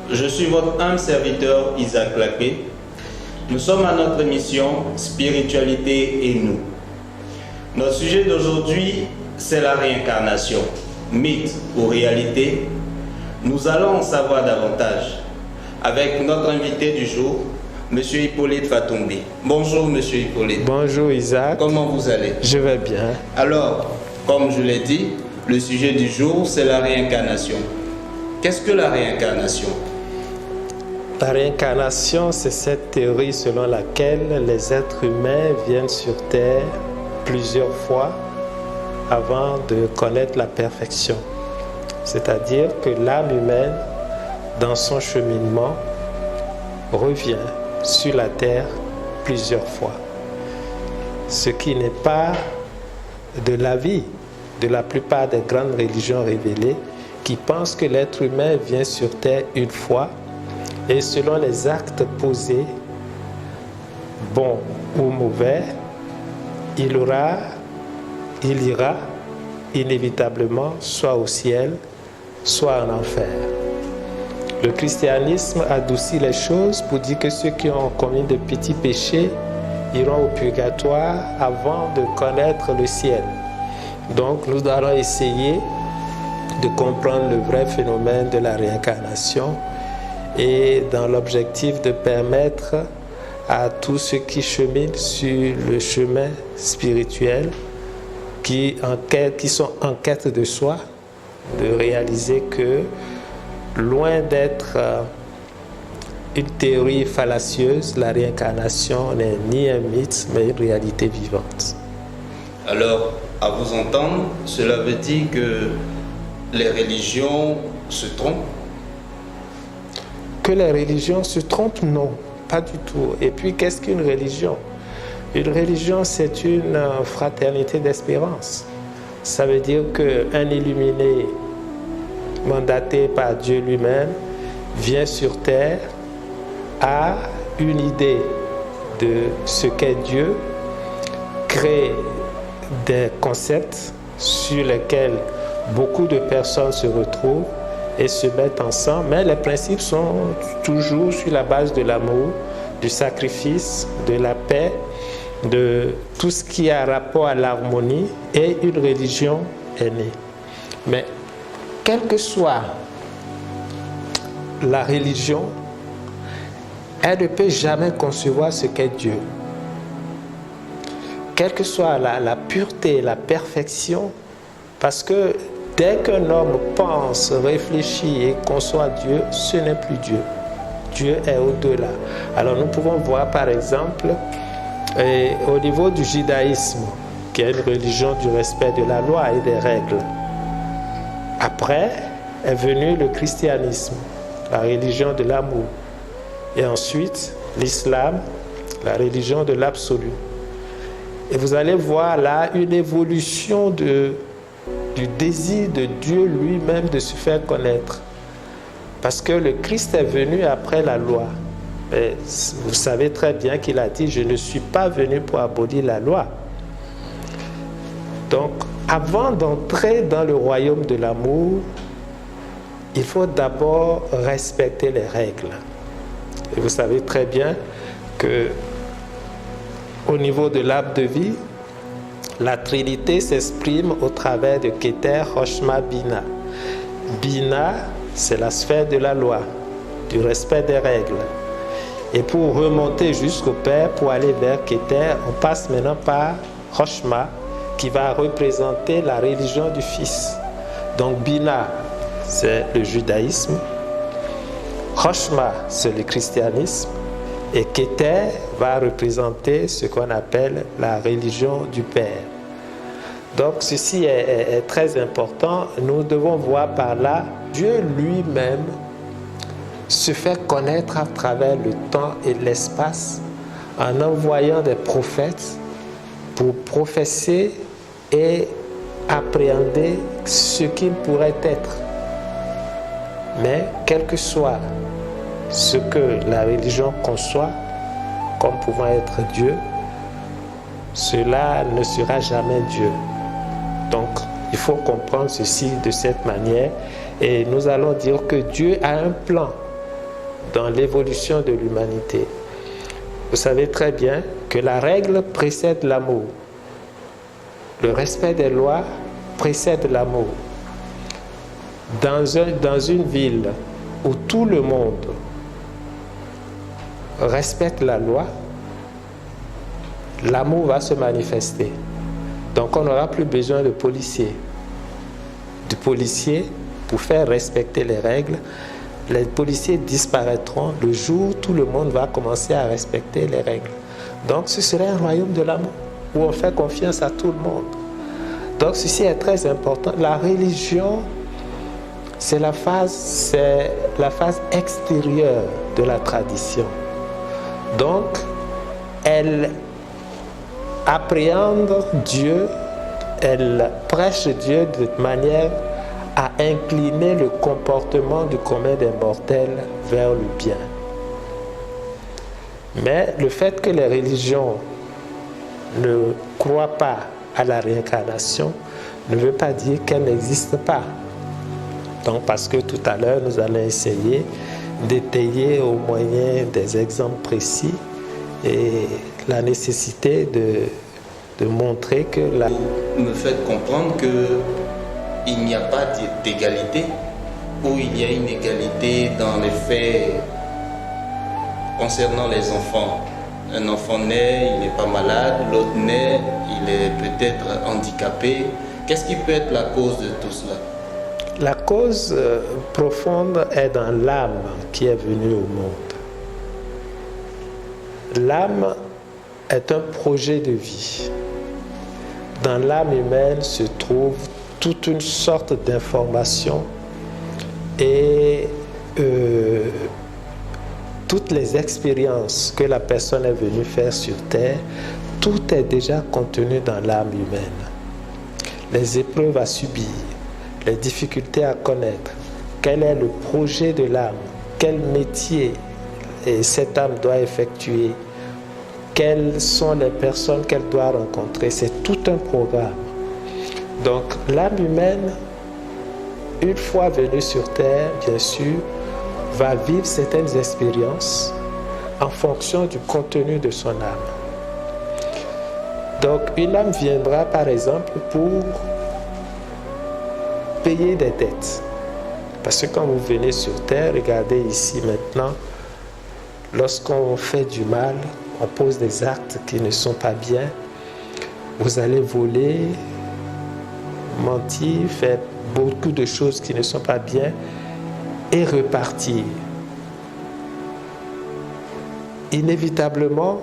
Je suis votre humble serviteur Isaac Lacpé. Nous sommes à notre émission Spiritualité et nous. Notre sujet d'aujourd'hui, c'est la réincarnation. Mythe ou réalité? Nous allons en savoir davantage avec notre invité du jour, M. Hippolyte Fatumbi. Bonjour M. Hippolyte. Bonjour Isaac. Comment vous allez? Je vais bien. Alors, comme je l'ai dit, le sujet du jour, c'est la réincarnation. Qu'est-ce que la réincarnation? La réincarnation, c'est cette théorie selon laquelle les êtres humains viennent sur Terre plusieurs fois avant de connaître la perfection. C'est-à-dire que l'âme humaine, dans son cheminement, revient sur la Terre plusieurs fois. Ce qui n'est pas de l'avis de la plupart des grandes religions révélées qui pensent que l'être humain vient sur Terre une fois et selon les actes posés, bons ou mauvais, il ira inévitablement soit au ciel, soit en enfer. Le christianisme adoucit les choses pour dire que ceux qui ont commis de petits péchés iront au purgatoire avant de connaître le ciel. Donc nous allons essayer de comprendre le vrai phénomène de la réincarnation et dans l'objectif de permettre à tous ceux qui cheminent sur le chemin spirituel, qui sont en quête de soi, de réaliser que loin d'être une théorie fallacieuse, la réincarnation n'est ni un mythe, mais une réalité vivante. Alors, à vous entendre, cela veut dire que les religions se trompent? Que les religions se trompent? Non, pas du tout. Et puis, qu'est-ce qu'une religion? Une religion, c'est une fraternité d'espérance. Ça veut dire qu'un illuminé mandaté par Dieu lui-même vient sur terre, a une idée de ce qu'est Dieu, crée des concepts sur lesquels beaucoup de personnes se retrouvent et se mettent ensemble, mais les principes sont toujours sur la base de l'amour, du sacrifice, de la paix, de tout ce qui a rapport à l'harmonie, et une religion est née. Mais quelle que soit la religion, elle ne peut jamais concevoir ce qu'est Dieu. Quelle que soit la pureté, la perfection, parce que dès qu'un homme pense, réfléchit et conçoit Dieu, ce n'est plus Dieu. Dieu est au-delà. Alors nous pouvons voir par exemple au niveau du judaïsme, qui est une religion du respect de la loi et des règles. Après est venu le christianisme, la religion de l'amour. Et ensuite, l'islam, la religion de l'absolu. Et vous allez voir là une évolution du désir de Dieu lui-même de se faire connaître. Parce que le Christ est venu après la loi. Et vous savez très bien qu'il a dit « Je ne suis pas venu pour abolir la loi ». Donc, avant d'entrer dans le royaume de l'amour, il faut d'abord respecter les règles. Et vous savez très bien que au niveau de l'arbre de vie, la Trinité s'exprime au travers de Keter, Chochma, Bina. Bina, c'est la sphère de la loi, du respect des règles. Et pour remonter jusqu'au Père, pour aller vers Keter, on passe maintenant par Chochma, qui va représenter la religion du Fils. Donc Bina, c'est le judaïsme. Chochma, c'est le christianisme. Et Keter va représenter ce qu'on appelle la religion du Père. Donc ceci est très important. Nous devons voir par là Dieu lui-même se fait connaître à travers le temps et l'espace en envoyant des prophètes pour prophétiser et appréhender ce qu'il pourrait être. Mais quel que soit ce que la religion conçoit comme pouvant être Dieu, cela ne sera jamais Dieu. Donc, il faut comprendre ceci de cette manière et nous allons dire que Dieu a un plan dans l'évolution de l'humanité. Vous savez très bien que la règle précède l'amour. Le respect des lois précède l'amour. Dans une ville où tout le monde respecte la loi, l'amour va se manifester. Donc on n'aura plus besoin de policiers. De policiers pour faire respecter les règles. Les policiers disparaîtront le jour où tout le monde va commencer à respecter les règles. Donc ce serait un royaume de l'amour où on fait confiance à tout le monde. Donc ceci est très important. La religion, c'est la phase extérieure de la tradition. Donc elle appréhende Dieu, elle prêche Dieu de manière à incliner le comportement du commun des mortels vers le bien. Mais le fait que les religions ne croient pas à la réincarnation ne veut pas dire qu'elle n'existe pas. Donc, parce que tout à l'heure, nous allons essayer d'étayer au moyen des exemples précis et la nécessité de montrer que la... Vous me faites comprendre qu'il n'y a pas d'égalité, ou il y a une égalité dans les faits concernant les enfants. Un enfant naît, il n'est pas malade, l'autre naît, il est peut-être handicapé. Qu'est-ce qui peut être la cause de tout cela? La cause profonde est dans l'âme qui est venue au monde. L'âme est un projet de vie. Dans l'âme humaine se trouve toute une sorte d'information et toutes les expériences que la personne est venue faire sur Terre, tout est déjà contenu dans l'âme humaine. Les épreuves à subir, les difficultés à connaître, quel est le projet de l'âme, quel métier cette âme doit effectuer, quelles sont les personnes qu'elle doit rencontrer, c'est tout un programme. Donc l'âme humaine, une fois venue sur Terre, bien sûr, va vivre certaines expériences en fonction du contenu de son âme. Donc une âme viendra par exemple pour payer des dettes. Parce que quand vous venez sur Terre, regardez ici maintenant, lorsqu'on fait du mal, on pose des actes qui ne sont pas bien, vous allez voler, mentir, faire beaucoup de choses qui ne sont pas bien et repartir. Inévitablement,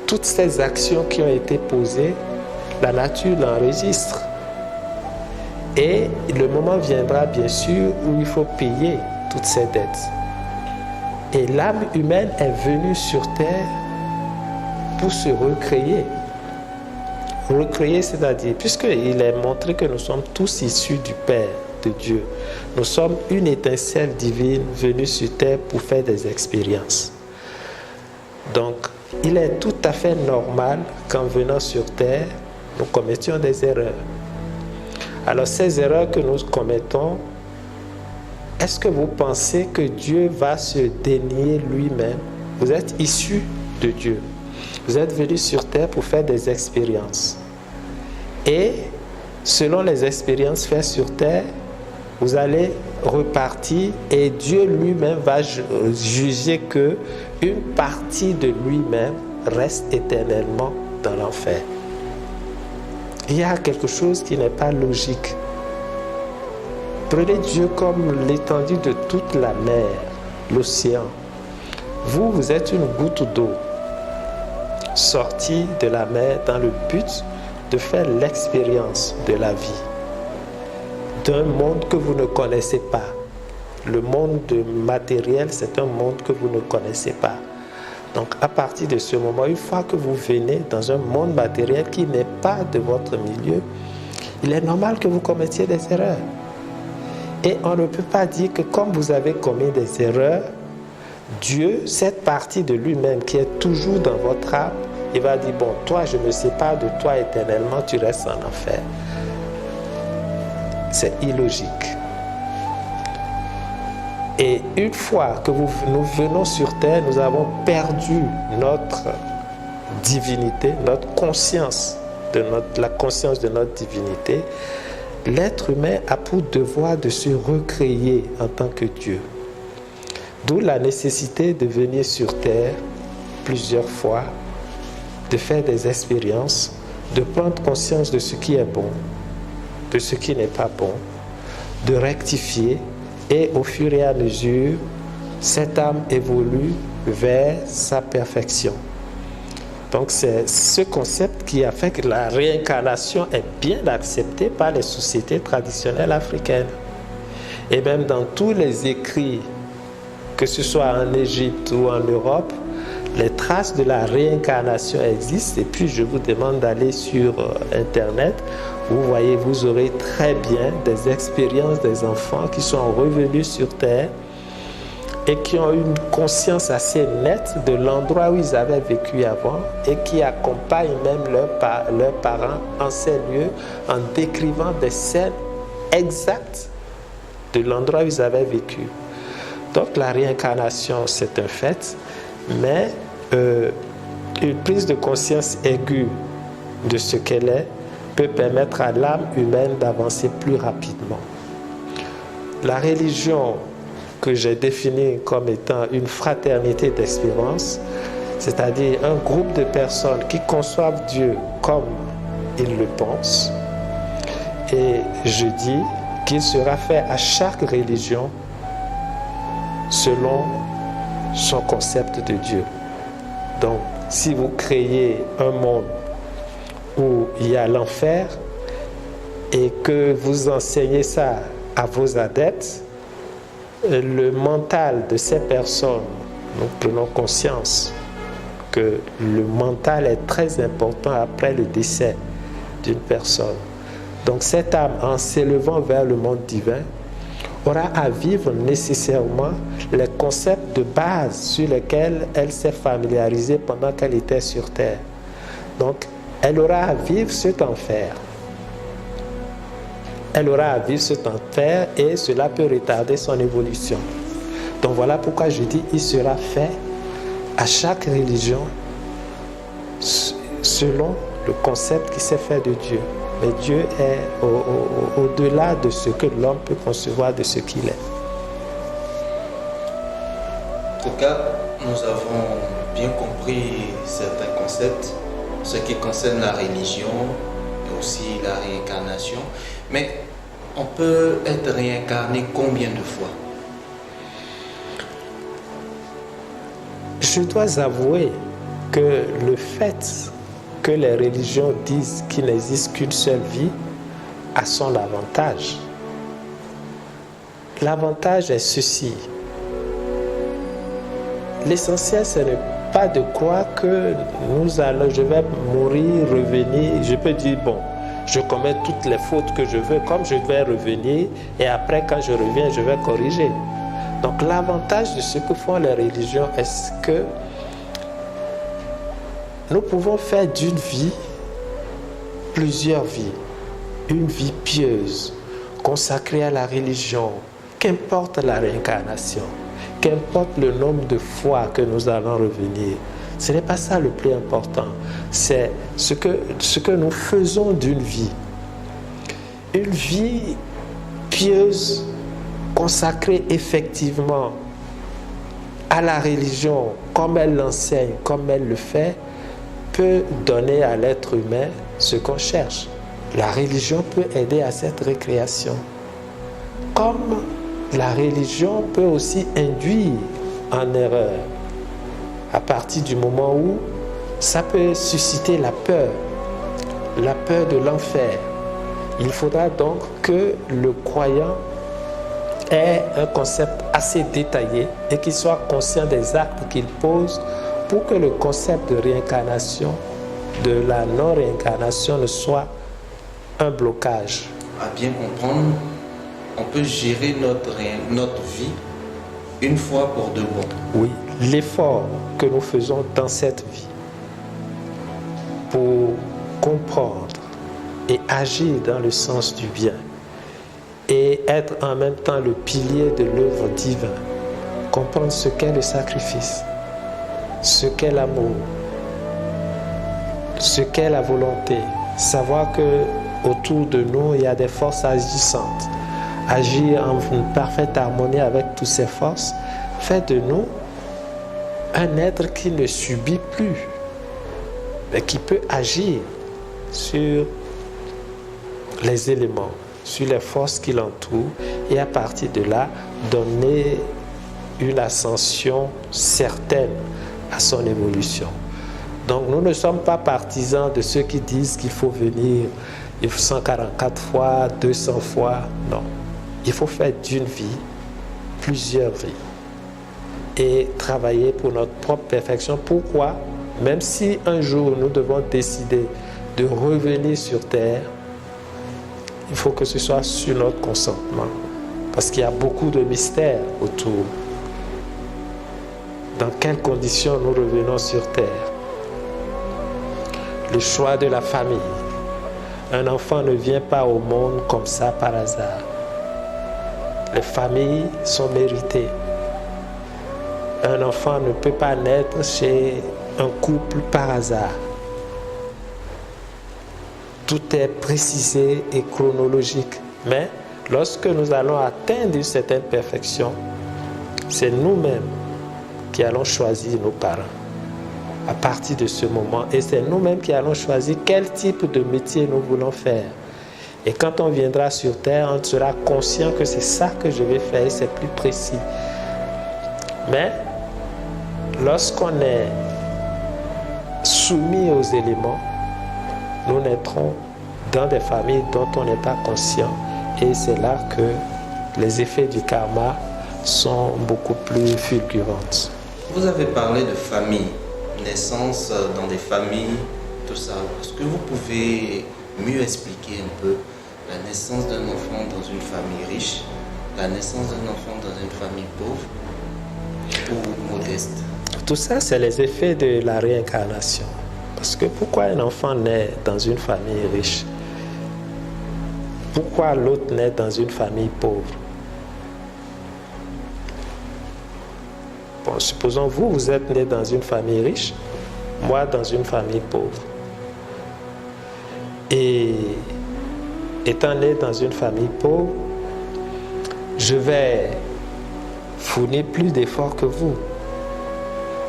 toutes ces actions qui ont été posées, la nature l'enregistre. Et le moment viendra bien sûr où il faut payer toutes ces dettes. Et l'âme humaine est venue sur Terre pour se recréer. Recréer, c'est-à-dire, puisqu'il est montré que nous sommes tous issus du Père, de Dieu. Nous sommes une étincelle divine venue sur Terre pour faire des expériences. Donc, il est tout à fait normal qu'en venant sur Terre, nous commettions des erreurs. Alors, ces erreurs que nous commettons, est-ce que vous pensez que Dieu va se dénier lui-même? Vous êtes issus de Dieu. Vous êtes venus sur Terre pour faire des expériences. Et selon les expériences faites sur Terre, vous allez repartir et Dieu lui-même va juger que une partie de lui-même reste éternellement dans l'enfer. Il y a quelque chose qui n'est pas logique. Prenez Dieu comme l'étendue de toute la mer, l'océan. Vous, vous êtes une goutte d'eau sortie de la mer dans le but de faire l'expérience de la vie, d'un monde que vous ne connaissez pas. Le monde matériel, c'est un monde que vous ne connaissez pas. Donc à partir de ce moment, une fois que vous venez dans un monde matériel qui n'est pas de votre milieu, il est normal que vous commettiez des erreurs. Et on ne peut pas dire que comme vous avez commis des erreurs, Dieu, cette partie de lui-même qui est toujours dans votre âme, il va dire, bon, toi, je me sépare de toi éternellement, tu restes en enfer. C'est illogique. Et une fois que nous venons sur terre, nous avons perdu notre divinité, notre conscience, la conscience de notre divinité. L'être humain a pour devoir de se recréer en tant que Dieu. D'où la nécessité de venir sur terre plusieurs fois, de faire des expériences, de prendre conscience de ce qui est bon, de ce qui n'est pas bon, de rectifier, et au fur et à mesure, cette âme évolue vers sa perfection. Donc c'est ce concept qui a fait que la réincarnation est bien acceptée par les sociétés traditionnelles africaines. Et même dans tous les écrits, que ce soit en Égypte ou en Europe, les traces de la réincarnation existent. Et puis je vous demande d'aller sur Internet. Vous voyez, vous aurez très bien des expériences des enfants qui sont revenus sur Terre et qui ont une conscience assez nette de l'endroit où ils avaient vécu avant et qui accompagnent même leurs parents en ces lieux en décrivant des scènes exactes de l'endroit où ils avaient vécu. Donc la réincarnation, c'est un fait, mais une prise de conscience aiguë de ce qu'elle est peut permettre à l'âme humaine d'avancer plus rapidement. La religion que j'ai définie comme étant une fraternité d'espérance, c'est-à-dire un groupe de personnes qui conçoivent Dieu comme ils le pensent, et je dis qu'il sera fait à chaque religion selon son concept de Dieu. Donc, si vous créez un monde où il y a l'enfer et que vous enseignez ça à vos adeptes, le mental de ces personnes, nous prenons conscience que le mental est très important après le décès d'une personne. Donc cette âme, en s'élevant vers le monde divin, aura à vivre nécessairement les concepts de base sur lesquels elle s'est familiarisée pendant qu'elle était sur Terre. Donc, elle aura à vivre cet enfer. Elle aura à vivre cet enfer et cela peut retarder son évolution. Donc voilà pourquoi je dis qu'il sera fait à chaque religion selon le concept qui s'est fait de Dieu. Mais Dieu est au-delà de ce que l'homme peut concevoir de ce qu'il est. En tout cas, nous avons bien compris certains concepts, ce qui concerne la religion et aussi la réincarnation. Mais on peut être réincarné combien de fois? Je dois avouer que le fait que les religions disent qu'il n'existe qu'une seule vie a son avantage. L'avantage est ceci. L'essentiel, ce n'est pas de croire que je vais mourir, revenir. Je peux dire, bon, je commets toutes les fautes que je veux, comme je vais revenir, et après, quand je reviens, je vais corriger. Donc, l'avantage de ce que font les religions est que nous pouvons faire d'une vie plusieurs vies. Une vie pieuse, consacrée à la religion, qu'importe la réincarnation, qu'importe le nombre de fois que nous allons revenir. Ce n'est pas ça le plus important. C'est ce que nous faisons d'une vie. Une vie pieuse, consacrée effectivement à la religion, comme elle l'enseigne, comme elle le fait, peut donner à l'être humain ce qu'on cherche. La religion peut aider à cette récréation. Comme la religion peut aussi induire en erreur à partir du moment où ça peut susciter la peur de l'enfer. Il faudra donc que le croyant ait un concept assez détaillé et qu'il soit conscient des actes qu'il pose pour que le concept de réincarnation, de la non-réincarnation ne soit un blocage. À bien comprendre, on peut gérer notre vie une fois pour de bon. Oui, l'effort que nous faisons dans cette vie pour comprendre et agir dans le sens du bien et être en même temps le pilier de l'œuvre divine. Comprendre ce qu'est le sacrifice, ce qu'est l'amour, ce qu'est la volonté. Savoir que autour de nous, il y a des forces agissantes. Agir en une parfaite harmonie avec toutes ces forces fait de nous un être qui ne subit plus, mais qui peut agir sur les éléments, sur les forces qui l'entourent, et à partir de là, donner une ascension certaine à son évolution. Donc nous ne sommes pas partisans de ceux qui disent qu'il faut venir 144 fois, 200 fois, non. Il faut faire d'une vie plusieurs vies et travailler pour notre propre perfection. Pourquoi? Même si un jour nous devons décider de revenir sur terre, il faut que ce soit sur notre consentement, parce qu'il y a beaucoup de mystères autour. Dans quelles conditions nous revenons sur terre? Le choix de la famille. Un enfant ne vient pas au monde comme ça par hasard. Les familles sont méritées. Un enfant ne peut pas naître chez un couple par hasard. Tout est précisé et chronologique. Mais lorsque nous allons atteindre une certaine perfection, c'est nous-mêmes qui allons choisir nos parents à partir de ce moment. Et c'est nous-mêmes qui allons choisir quel type de métier nous voulons faire. Et quand on viendra sur terre, on sera conscient que c'est ça que je vais faire, c'est plus précis. Mais lorsqu'on est soumis aux éléments, nous naîtrons dans des familles dont on n'est pas conscient. Et c'est là que les effets du karma sont beaucoup plus fulgurantes. Vous avez parlé de famille, naissance dans des familles, tout ça. Est-ce que vous pouvez mieux expliquer un peu la naissance d'un enfant dans une famille riche, la naissance d'un enfant dans une famille pauvre ou modeste? Tout ça, c'est les effets de la réincarnation. Parce que pourquoi un enfant naît dans une famille riche? Pourquoi l'autre naît dans une famille pauvre? Bon, supposons vous êtes né dans une famille riche, moi dans une famille pauvre. Et étant né dans une famille pauvre, je vais fournir plus d'efforts que vous.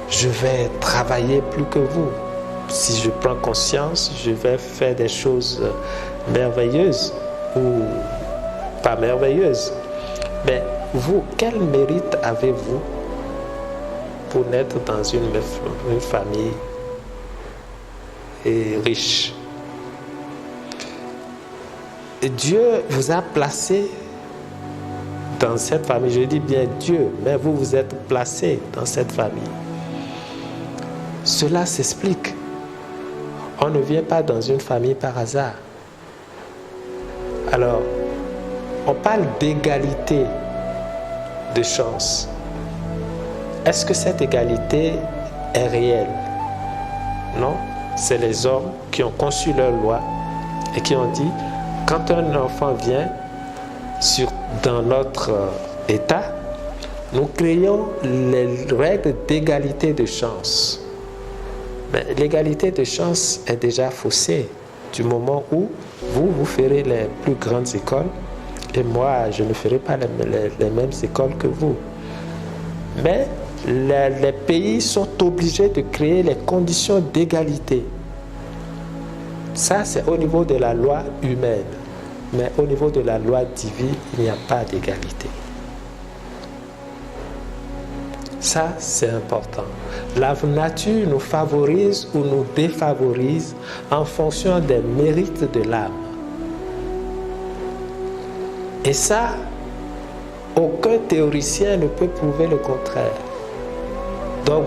Je vais travailler plus que vous. Si je prends conscience, je vais faire des choses merveilleuses ou pas merveilleuses. Mais vous, quel mérite avez-vous pour naître dans une famille riche? Et Dieu vous a placé dans cette famille. Je dis bien Dieu, mais vous vous êtes placé dans cette famille. Cela s'explique. On ne vient pas dans une famille par hasard. Alors, on parle d'égalité de chance. Est-ce que cette égalité est réelle? Non, c'est les hommes qui ont conçu leur loi et qui ont dit, quand un enfant vient dans notre état, nous créons les règles d'égalité de chance. Mais l'égalité de chance est déjà faussée du moment où vous ferez les plus grandes écoles et moi, je ne ferai pas les mêmes écoles que vous. Mais les pays sont obligés de créer les conditions d'égalité. Ça, c'est au niveau de la loi humaine. Mais au niveau de la loi divine, il n'y a pas d'égalité. Ça, c'est important. La nature nous favorise ou nous défavorise en fonction des mérites de l'âme. Et ça, aucun théoricien ne peut prouver le contraire. Donc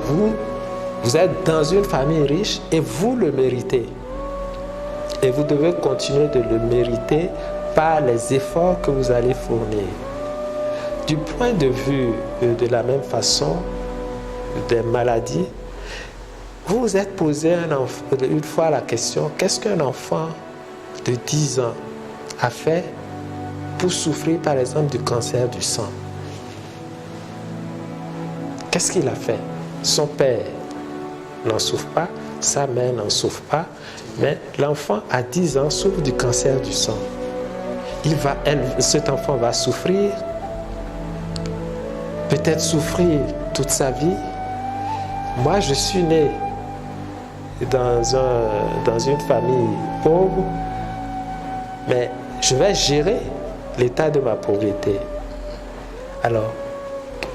vous êtes dans une famille riche et vous le méritez. Et vous devez continuer de le mériter par les efforts que vous allez fournir. Du point de vue de la même façon des maladies, vous vous êtes posé une fois la question, qu'est-ce qu'un enfant de 10 ans a fait pour souffrir par exemple du cancer du sang. Qu'est-ce qu'il a fait? Son père n'en souffre pas, sa mère n'en souffre pas, mais l'enfant à 10 ans souffre du cancer du sang. Cet enfant va souffrir, peut-être souffrir toute sa vie. Moi, je suis né dans une famille pauvre, mais je vais gérer l'état de ma pauvreté. Alors,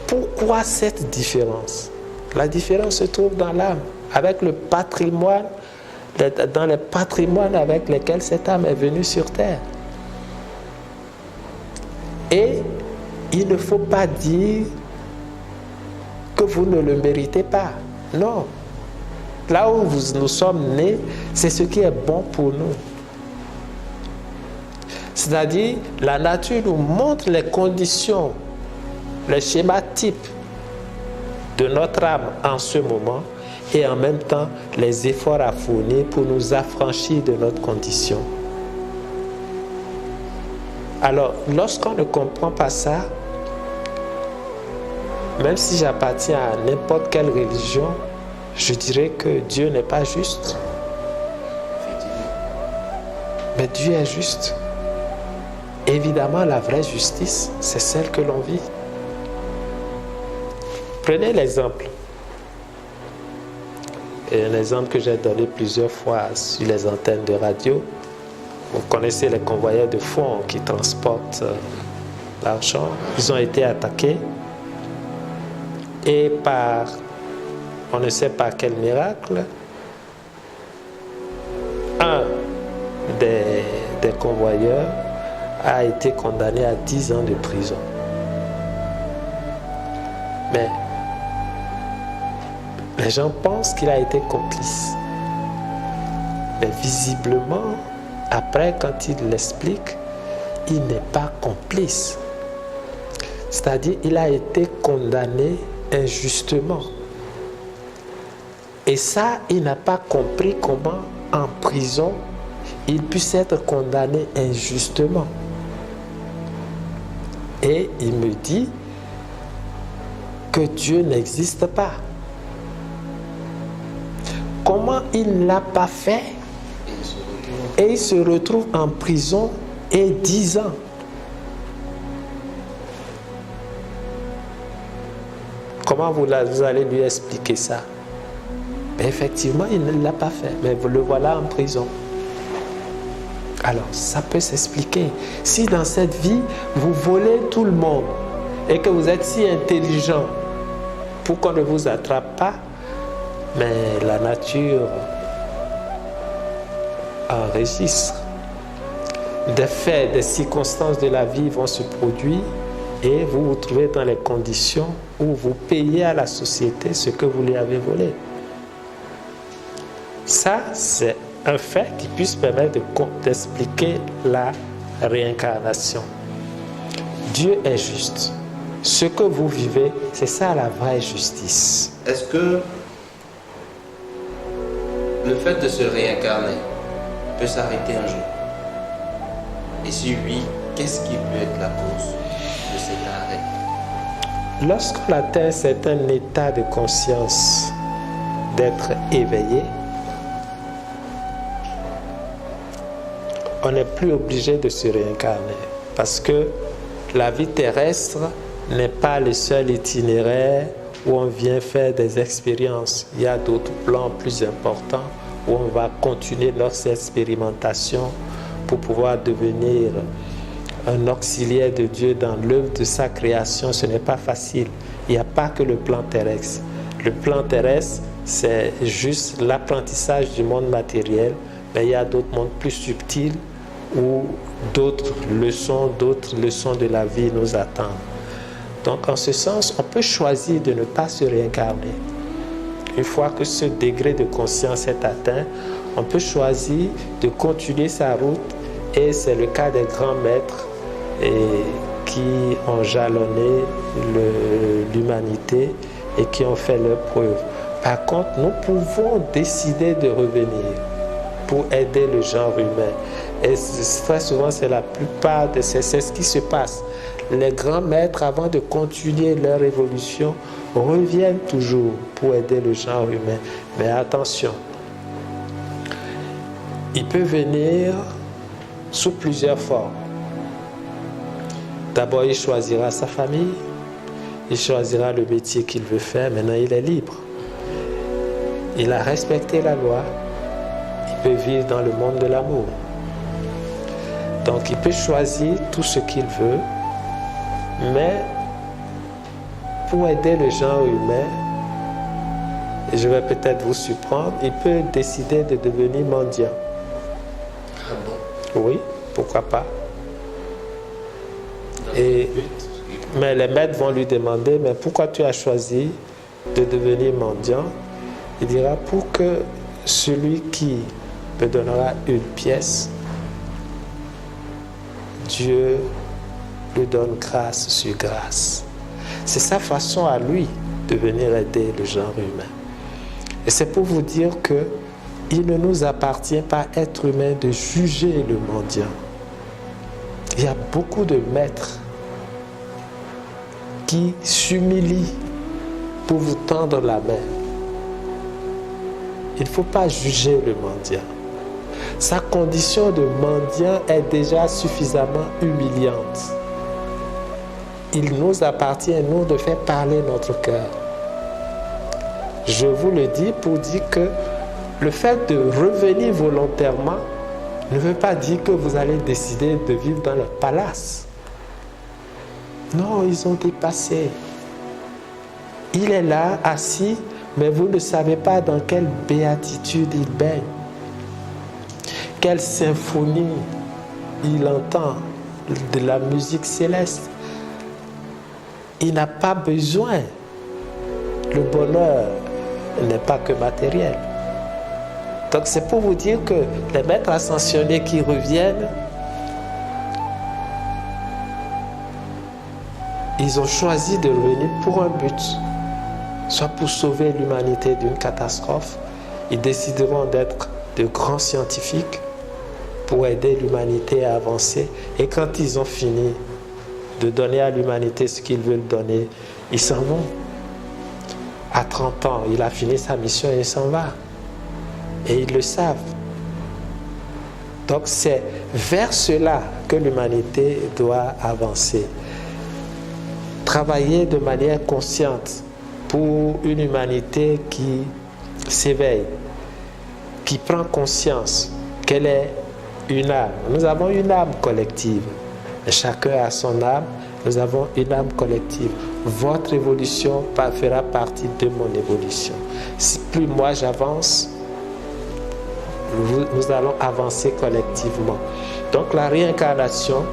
pourquoi cette différence? La différence se trouve dans l'âme, avec le patrimoine, dans les patrimoines avec lesquels cette âme est venue sur terre. Et il ne faut pas dire que vous ne le méritez pas. Non. Là où nous sommes nés, c'est ce qui est bon pour nous. C'est-à-dire, la nature nous montre les conditions, les schémas types de notre âme en ce moment et en même temps les efforts à fournir pour nous affranchir de notre condition. Alors, lorsqu'on ne comprend pas ça, même si j'appartiens à n'importe quelle religion, je dirais que Dieu n'est pas juste. Mais Dieu est juste. Évidemment, la vraie justice, c'est celle que l'on vit. Prenez l'exemple. Et un exemple que j'ai donné plusieurs fois sur les antennes de radio. Vous connaissez les convoyeurs de fonds qui transportent l'argent. Ils ont été attaqués. Et on ne sait pas quel miracle, un des convoyeurs a été condamné à 10 ans de prison. Mais les gens pensent qu'il a été complice. Mais visiblement, après, quand il l'explique, il n'est pas complice. C'est-à-dire, il a été condamné injustement. Et ça, il n'a pas compris comment, en prison, il puisse être condamné injustement. Et il me dit que Dieu n'existe pas. Comment il ne l'a pas fait? Et il se retrouve en prison et 10 ans. Comment vous allez lui expliquer ça? Mais effectivement, il ne l'a pas fait, mais le voilà en prison. Alors, ça peut s'expliquer. Si dans cette vie, vous volez tout le monde et que vous êtes si intelligent pour qu'on ne vous attrape pas, mais la nature enregistre. Des faits, des circonstances de la vie vont se produire et vous vous trouvez dans les conditions où vous payez à la société ce que vous lui avez volé. Ça, c'est un fait qui puisse permettre d'expliquer la réincarnation. Dieu est juste. Ce que vous vivez, c'est ça la vraie justice. Est-ce que le fait de se réincarner peut s'arrêter un jour? Et si oui, qu'est-ce qui peut être la cause de cet arrêt? Lorsqu'on atteint un certain état de conscience, d'être éveillé, on n'est plus obligé de se réincarner parce que la vie terrestre n'est pas le seul itinéraire où on vient faire des expériences. Il y a d'autres plans plus importants où on va continuer notre expérimentation pour pouvoir devenir un auxiliaire de Dieu dans l'œuvre de sa création. Ce n'est pas facile. Il n'y a pas que le plan terrestre. Le plan terrestre, c'est juste l'apprentissage du monde matériel, mais il y a d'autres mondes plus subtils où d'autres leçons de la vie nous attendent. Donc, en ce sens, on peut choisir de ne pas se réincarner. Une fois que ce degré de conscience est atteint, on peut choisir de continuer sa route et c'est le cas des grands maîtres qui ont jalonné l'humanité et qui ont fait leurs preuves. Par contre, nous pouvons décider de revenir pour aider le genre humain. Et très souvent, c'est la plupart de c'est ce qui se passe. Les grands maîtres, avant de continuer leur évolution, reviennent toujours pour aider le genre humain. Mais attention, il peut venir sous plusieurs formes. D'abord, il choisira sa famille, il choisira le métier qu'il veut faire. Maintenant, il est libre. Il a respecté la loi. Il peut vivre dans le monde de l'amour. Donc, il peut choisir tout ce qu'il veut, mais pour aider le genre humain, et je vais peut-être vous surprendre, il peut décider de devenir mendiant. Ah bon? Oui, pourquoi pas. Mais les maîtres vont lui demander, mais pourquoi tu as choisi de devenir mendiant? Il dira, pour que celui qui me donnera une pièce, Dieu lui donne grâce sur grâce. C'est sa façon à lui de venir aider le genre humain. Et c'est pour vous dire que il ne nous appartient pas, être humain, de juger le mendiant. Il y a beaucoup de maîtres qui s'humilient pour vous tendre la main. Il ne faut pas juger le mendiant. Sa condition de mendiant est déjà suffisamment humiliante. Il nous appartient, nous, de faire parler notre cœur. Je vous le dis pour dire que le fait de revenir volontairement ne veut pas dire que vous allez décider de vivre dans le palace. Non, ils ont dépassé. Il est là, assis, mais vous ne savez pas dans quelle béatitude il baigne. Quelle symphonie il entend de la musique céleste. Il n'a pas besoin. Le bonheur n'est pas que matériel. Donc c'est pour vous dire que les maîtres ascensionnés qui reviennent, ils ont choisi de revenir pour un but, soit pour sauver l'humanité d'une catastrophe. Ils décideront d'être de grands scientifiques pour aider l'humanité à avancer. Et quand ils ont fini de donner à l'humanité ce qu'ils veulent donner, ils s'en vont. À 30 ans, il a fini sa mission et il s'en va. Et ils le savent. Donc c'est vers cela que l'humanité doit avancer. Travailler de manière consciente pour une humanité qui s'éveille, qui prend conscience qu'elle est une âme. Nous avons une âme collective. Et chacun a son âme. Nous avons une âme collective. Votre évolution fera partie de mon évolution. Si plus moi j'avance, nous allons avancer collectivement. Donc la réincarnation,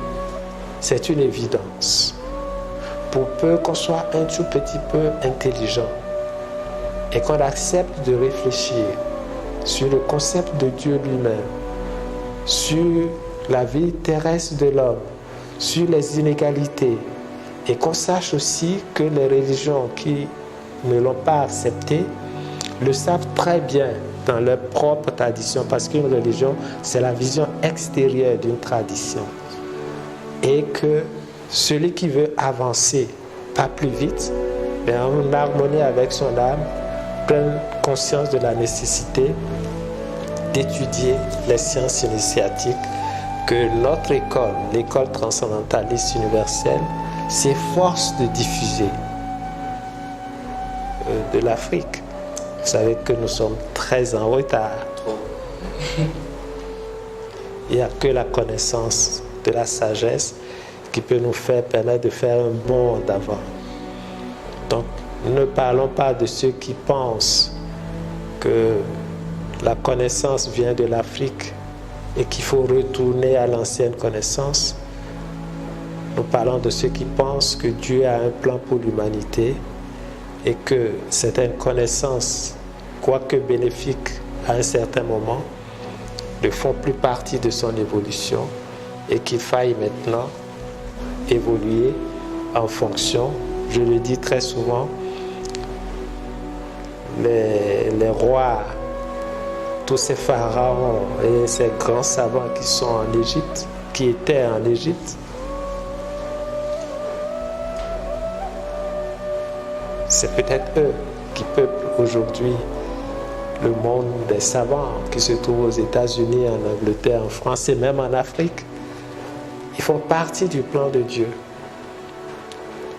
c'est une évidence. Pour peu qu'on soit un tout petit peu intelligent et qu'on accepte de réfléchir sur le concept de Dieu lui-même, sur la vie terrestre de l'homme, sur les inégalités, et qu'on sache aussi que les religions qui ne l'ont pas accepté le savent très bien dans leur propre tradition, parce qu'une religion, c'est la vision extérieure d'une tradition. Et que celui qui veut avancer, pas plus vite, mais en harmonie avec son âme, prenne conscience de la nécessité d'étudier les sciences initiatiques que notre école, l'école transcendentaliste universelle, s'efforce de diffuser de l'Afrique. Vous savez que nous sommes très en retard. Il n'y a que la connaissance de la sagesse qui peut nous permettre de faire un bond d'avant. Donc, ne parlons pas de ceux qui pensent que la connaissance vient de l'Afrique et qu'il faut retourner à l'ancienne connaissance. Nous parlons de ceux qui pensent que Dieu a un plan pour l'humanité et que certaines connaissances, quoique bénéfiques à un certain moment, ne font plus partie de son évolution et qu'il faille maintenant évoluer en fonction, je le dis très souvent, les rois, tous ces pharaons et ces grands savants qui sont en Égypte, qui étaient en Égypte, c'est peut-être eux qui peuplent aujourd'hui le monde des savants qui se trouvent aux États-Unis, en Angleterre, en France et même en Afrique. Ils font partie du plan de Dieu.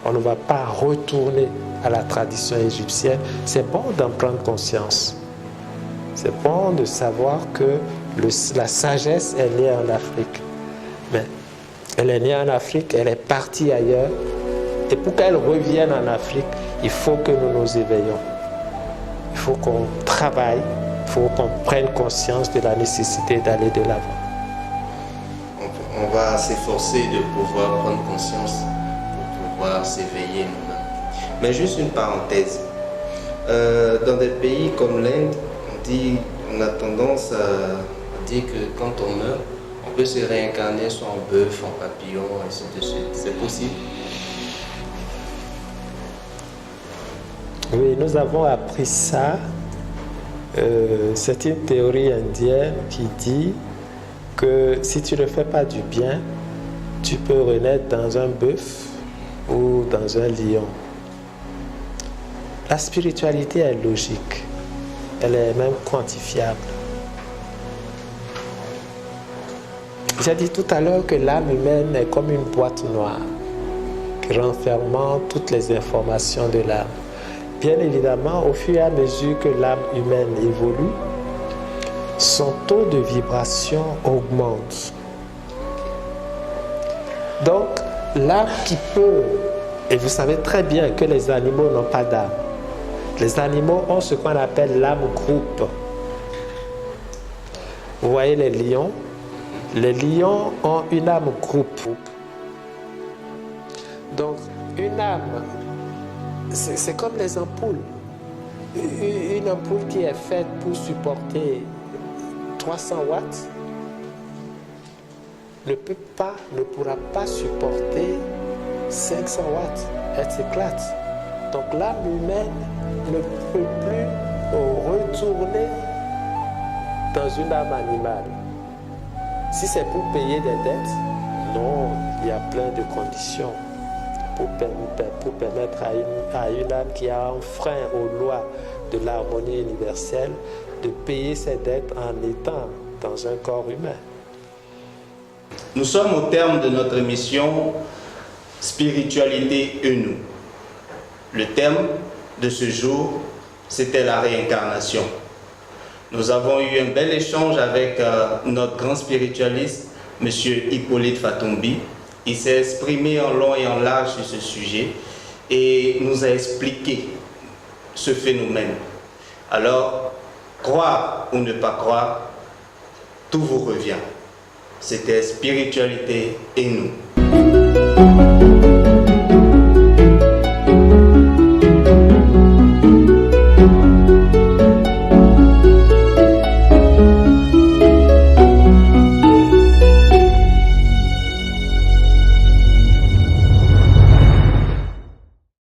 On ne va pas retourner à la tradition égyptienne. C'est bon d'en prendre conscience. C'est bon de savoir que la sagesse est née en Afrique. Mais elle est née en Afrique, elle est partie ailleurs. Et pour qu'elle revienne en Afrique, il faut que nous nous éveillons. Il faut qu'on travaille, il faut qu'on prenne conscience de la nécessité d'aller de l'avant. On va s'efforcer de pouvoir prendre conscience pour pouvoir s'éveiller nous-mêmes. Mais juste une parenthèse. Dans des pays comme l'Inde, on a tendance à dire que quand on meurt, on peut se réincarner soit en bœuf, en papillon, ainsi de suite. C'est possible? Oui, nous avons appris ça. C'est une théorie indienne qui dit que si tu ne fais pas du bien, tu peux renaître dans un bœuf ou dans un lion. La spiritualité est logique. Elle est même quantifiable. J'ai dit tout à l'heure que l'âme humaine est comme une boîte noire renfermant toutes les informations de l'âme. Bien évidemment, au fur et à mesure que l'âme humaine évolue, son taux de vibration augmente. Donc, l'âme qui peut, et vous savez très bien que les animaux n'ont pas d'âme. Les animaux ont ce qu'on appelle l'âme groupe. Vous voyez les lions? Les lions ont une âme groupe. Donc, une âme, c'est comme les ampoules. Une ampoule qui est faite pour supporter 300 watts ne pourra pas supporter 500 watts. Elle s'éclate. Donc l'âme humaine ne peut plus retourner dans une âme animale. Si c'est pour payer des dettes, non, il y a plein de conditions pour permettre à une âme qui a enfreint aux lois de l'harmonie universelle de payer ses dettes en étant dans un corps humain. Nous sommes au terme de notre émission Spiritualité et nous. Le thème de ce jour, c'était la réincarnation. Nous avons eu un bel échange avec notre grand spiritualiste, M. Hippolyte Fatumbi. Il s'est exprimé en long et en large sur ce sujet et nous a expliqué ce phénomène. Alors, croire ou ne pas croire, tout vous revient. C'était Spiritualité et nous.